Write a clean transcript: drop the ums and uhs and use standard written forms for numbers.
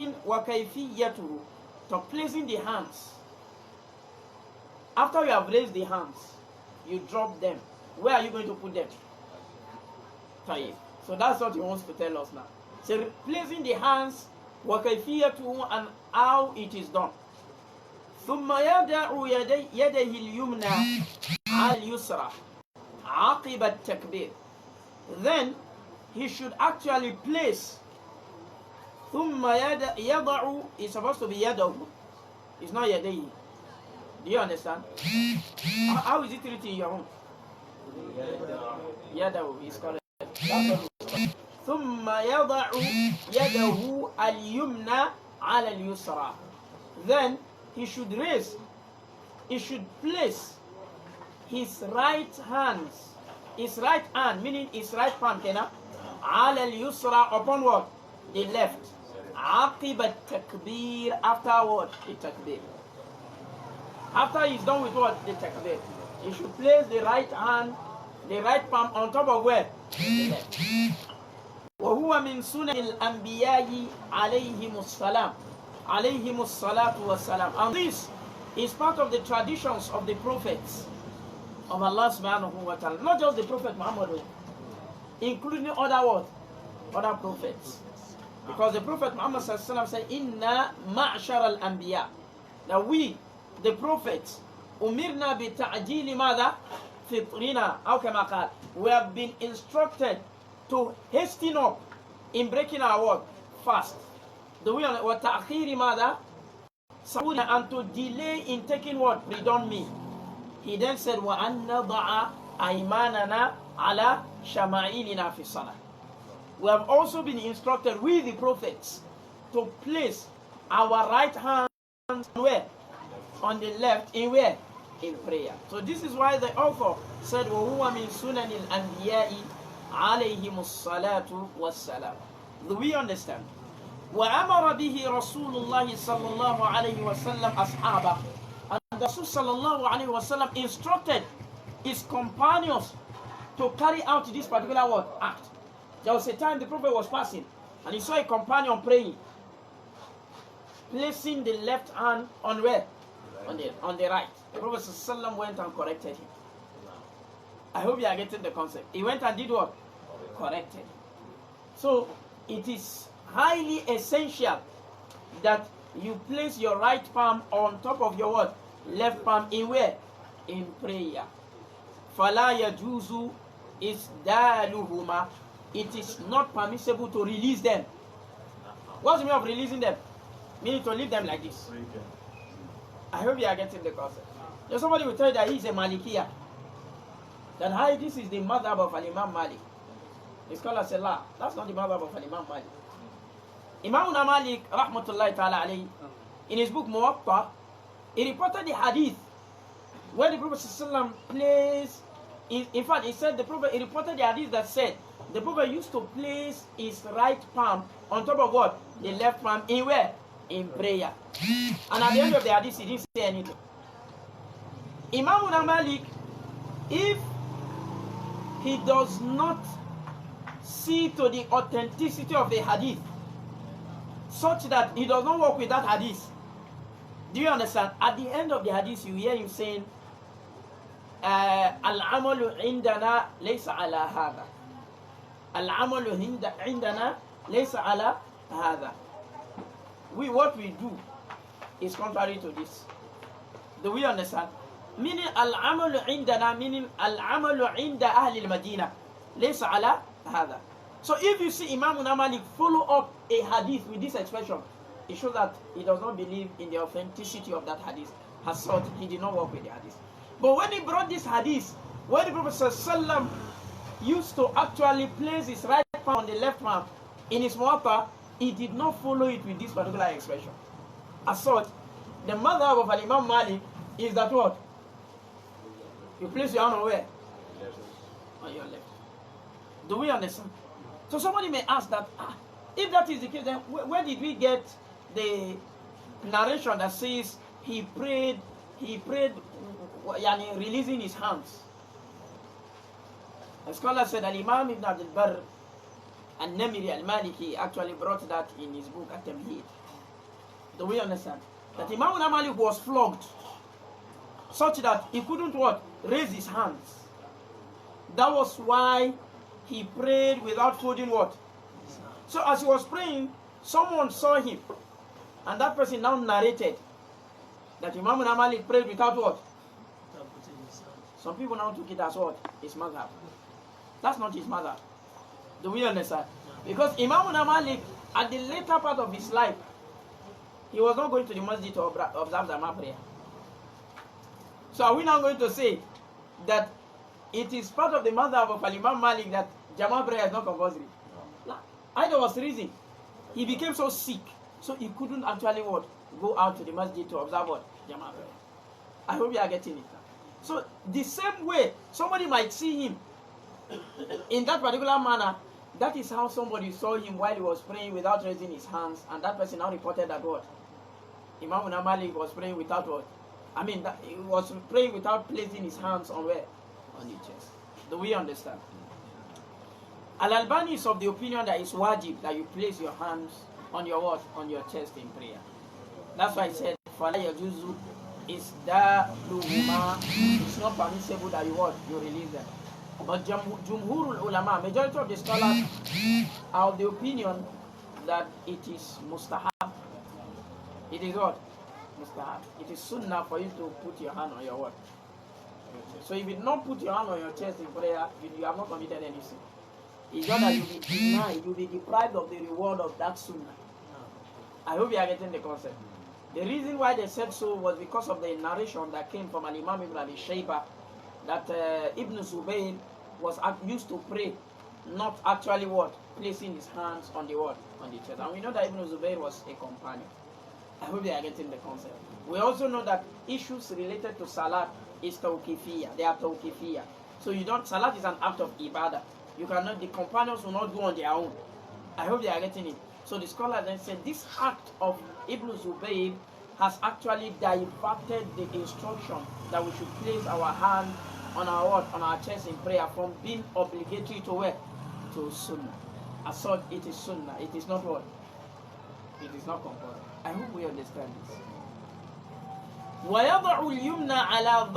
وَكَيْفِيَّتُهُ, to placing the hands. After you have raised the hands, you drop them. Where are you going to put them? So that's what he wants to tell us now. So placing the hands, وَكَيْفِيَّتُهُ, and how it is done. ثُمَّ يَدَعُ يَدَيْهِ الْيُمْنَى عَلَى الْيُسْرَى عَقِبَ التَّكْبِيرِ. Then he should actually place. ثُمَّ يَدَعُ is supposed to be يَدَهُ. It's not يَدَيْهِ. Do you understand? How is it written in your own? يَدَهُ is correct. ثُمَّ يَضَعُ يَدَهُ الْيُمْنَى عَلَى الْيُسْرَى. Then he should raise, he should place his right hand, meaning his right palm, على اليسرى, upon what? The left. عقب التكبير, afterward the takbir. After he's done with what? The takbir. He should place the right hand, the right palm on top of where? The left. وهو من سنن الأنبياء عليهم السلام. عليهم الصلاة والسلام. And this is part of the traditions of the prophets of Allah subhanahu wa ta'ala. Not just the Prophet Muhammad, including other prophets. Because the Prophet Muhammad said, Inna ma'shar al-anbiya, that we, the prophets, umirna bi ta'jili madha fitrina, aw kama qala, we have been instructed to hasten up in breaking our fast. The way wa ta'khiri madha sa'una, and to delay in taking what? Pre-dawn meal. He then said, wa an nada'a aymanana ala shama'ilina fi salah. We have also been instructed, we the prophets, to place our right hands where? On the left. In where? In prayer. So this is why the author said, وَهُوَ مِن سُنَنِ الْأَنْبِيَاءِ عَلَيْهِمُ الصَّلَاةُ وَالسَّلَامُ. Do we understand? وَأَمَرَ بِهِ رَسُولُ اللَّهِ صَلَّى اللَّهُ عَلَيْهِ وَسَلَّمْ أَصْحَابَهُ. And the Rasul sallallahu alayhi wa sallam instructed his companions to carry out this particular act. There was a time the Prophet was passing and he saw a companion praying, placing the left hand on where? On the right. The Prophet ﷺ went and corrected him. I hope you are getting the concept. He went and did what? Corrected. So it is highly essential that you place your right palm on top of your what? Left palm. In where? In prayer. فَلَا يَجُوزُ إِسْدَالُهُمَا. It is not permissible to release them. What's the meaning of releasing them? Meaning to leave them like this. I hope you are getting the concept. There's somebody will tell you that he is a Malikiya. That hi, this is the madhab of Imam Malik. The scholar said, la, that's not the madhab of Imam Malik. Imam Malik, rahmatullahi ta'ala alayhi, in his book Muwatta, he reported the hadith where the Prophet ﷺ placed, in fact, he reported the hadith that said, the Prophet used to place his right palm on top of what? The left palm. In where? In prayer. And at the end of the hadith, he didn't say anything. Imam Malik, if he does not see to the authenticity of the hadith, such that he does not work with that hadith, do you understand? At the end of the hadith, you hear him saying, Al-amalu indana laysa ala hadha. Al-amalu indana laysa ala hadha. What we do is contrary to this. Do we understand? Meaning al-amalu indana, meaning al-amalu inda ahli al-Madina laysa ala hadha. So if you see Imam Malik follow up a hadith with this expression, it shows that he does not believe in the authenticity of that hadith. As such, he did not work with the hadith. But when he brought this hadith, where the Prophet ﷺ used to actually place his right palm on the left palm in his muwatta, he did not follow it with this particular expression. As such, the madhab of Imam Malik is that what? You place your hand on where? On your left. Do we understand? So somebody may ask that, if that is the case, then where did we get the narration that says he prayed, releasing his hands? A scholar said Al-Imam Ibn Abdul Barr Al-Namiri Al-Maliki actually brought that in his book At-Tamheed. Do we understand? That Imam Malik was flogged such that he couldn't what? Raise his hands. That was why he prayed without folding what? So as he was praying, someone saw him, and that person now narrated that Imam Malik prayed without what? Some people now took it as what? His madhab. That's not his madhab. Do we understand? Because Imam Malik, at the later part of his life, he was not going to the masjid to observe the prayer. So are we now going to say that it is part of the madhab of Imam Malik that Jama'ah prayer is not compulsory? No. Either was the reason. He became so sick, so he couldn't actually what? Go out to the masjid to observe what? Jama'ah prayer. I hope you are getting it. So the same way somebody might see him in that particular manner, that is how somebody saw him while he was praying without raising his hands, and that person now reported that what? Imam Malik was praying without what? That he was praying without placing his hands on where? On the chest. Do we understand? Al-Albani is of the opinion that it's wajib that you place your hands on your what? On your chest in prayer. That's why I said, فَلَا يَجُوزُ إِسْدَالُهُمَا. It's not permissible that you what? You release them. But Jumhurul Ulama, majority of the scholars are of the opinion that it is mustahab. It is what? Mustahab. It is sunnah for you to put your hand on your what? So if you don't put your hand on your chest in prayer, you have not committed any sin. It's not that you'll be denied, you'll be deprived of the reward of that sunnah. I hope you are getting the concept. The reason why they said so was because of the narration that came from Al-Imam Ibn Abi Shayba that Ibn Zubayr was used to pray, not actually what? Placing his hands on the what? On the chest. And we know that Ibn Zubayr was a companion. I hope they are getting the concept. We also know that issues related to salat is tawqifiyya. They are tawqifiyya. So salat is an act of ibadah. You cannot, the companions will not do on their own. I hope they are getting it. So the scholar then said this act of Ibn Zubayr has actually diverted the instruction that we should place our hand on our what? On our chest in prayer from being obligatory to where? To sunnah. As such, it is sunnah. It is not what? It is not compulsory. I hope we understand this. وَيَضَعُ الْيُمْنَ عَلَى